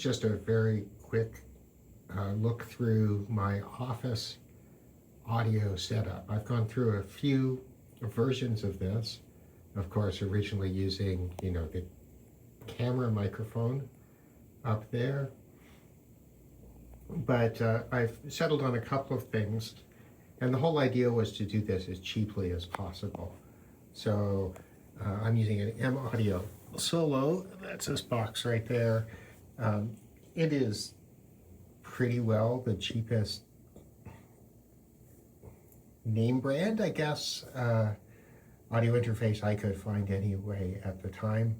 just a very quick look through my office audio setup. I've gone through a few versions of this, of course, originally using, the camera microphone up there. But I've settled on a couple of things, and the whole idea was to do this as cheaply as possible. So I'm using an M Audio Solo. That's this box right there. It is pretty well the cheapest name brand, I guess, audio interface I could find anyway at the time.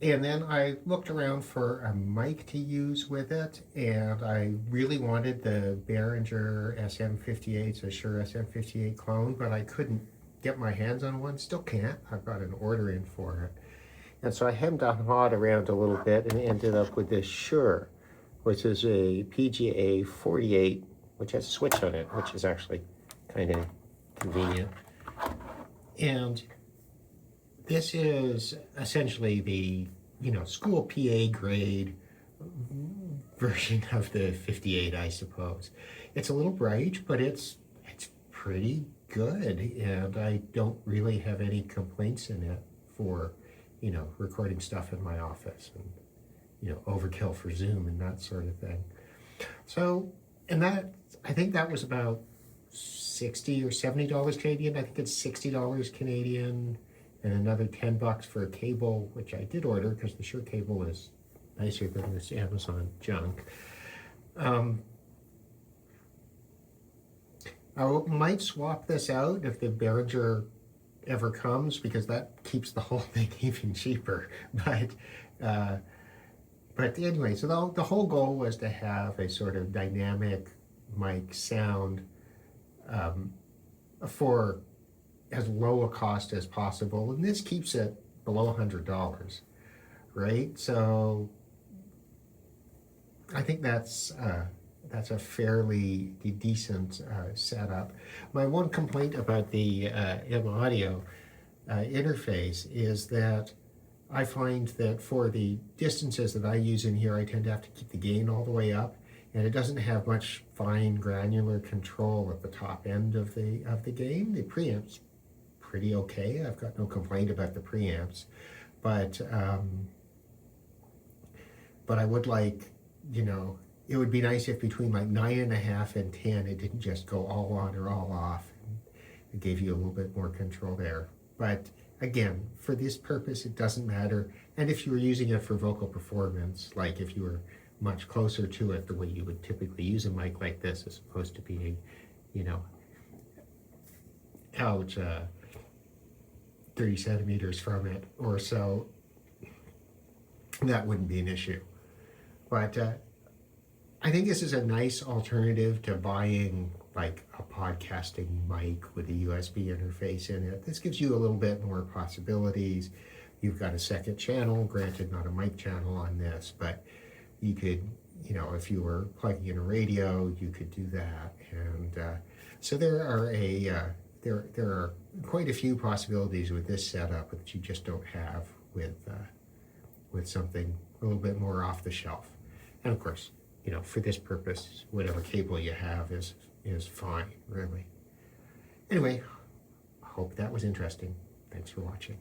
And then I looked around for a mic to use with it, and I really wanted the Behringer SM58, it's a Shure SM58 clone, but I couldn't get my hands on one, still can't. I've got an order in for it. And so I hemmed and hawed around a little bit and ended up with this Shure, which is a PGA 48, which has a switch on it, which is actually kind of convenient. And this is essentially the, school PA grade version of the 58, I suppose. It's a little bright, but it's pretty good, and I don't really have any complaints in it for, recording stuff in my office and, overkill for Zoom and that sort of thing. So, and that, I think that was about $60 or $70 Canadian. I think it's $60 Canadian, and another $10 for a cable, which I did order because the Shure cable is nicer than this Amazon junk. I might swap this out if the Behringer ever comes, because that keeps the whole thing even cheaper. But anyway, so the whole goal was to have a sort of dynamic mic sound for as low a cost as possible, and this keeps it below $100, right? So I think that's a fairly decent setup. My one complaint about the M Audio interface is that I find that for the distances that I use in here, I tend to have to keep the gain all the way up, and it doesn't have much fine granular control at the top end of the gain. The preamp's pretty okay. I've got no complaint about the preamps, but I would like, it would be nice if between like 9.5 and 10, it didn't just go all on or all off. It gave you a little bit more control there. But again, for this purpose, it doesn't matter. And if you were using it for vocal performance, like if you were much closer to it, the way you would typically use a mic like this, as opposed to being, out 30 centimeters from it or so, that wouldn't be an issue. But I think this is a nice alternative to buying like a podcasting mic with a USB interface in it. This gives you a little bit more possibilities. You've got a second channel, granted not a mic channel on this, but you could, if you were plugging in a radio, you could do that. And so there are quite a few possibilities with this setup that you just don't have with something a little bit more off the shelf. And of course, for this purpose, whatever cable you have is fine, really. Anyway, I hope that was interesting. Thanks for watching.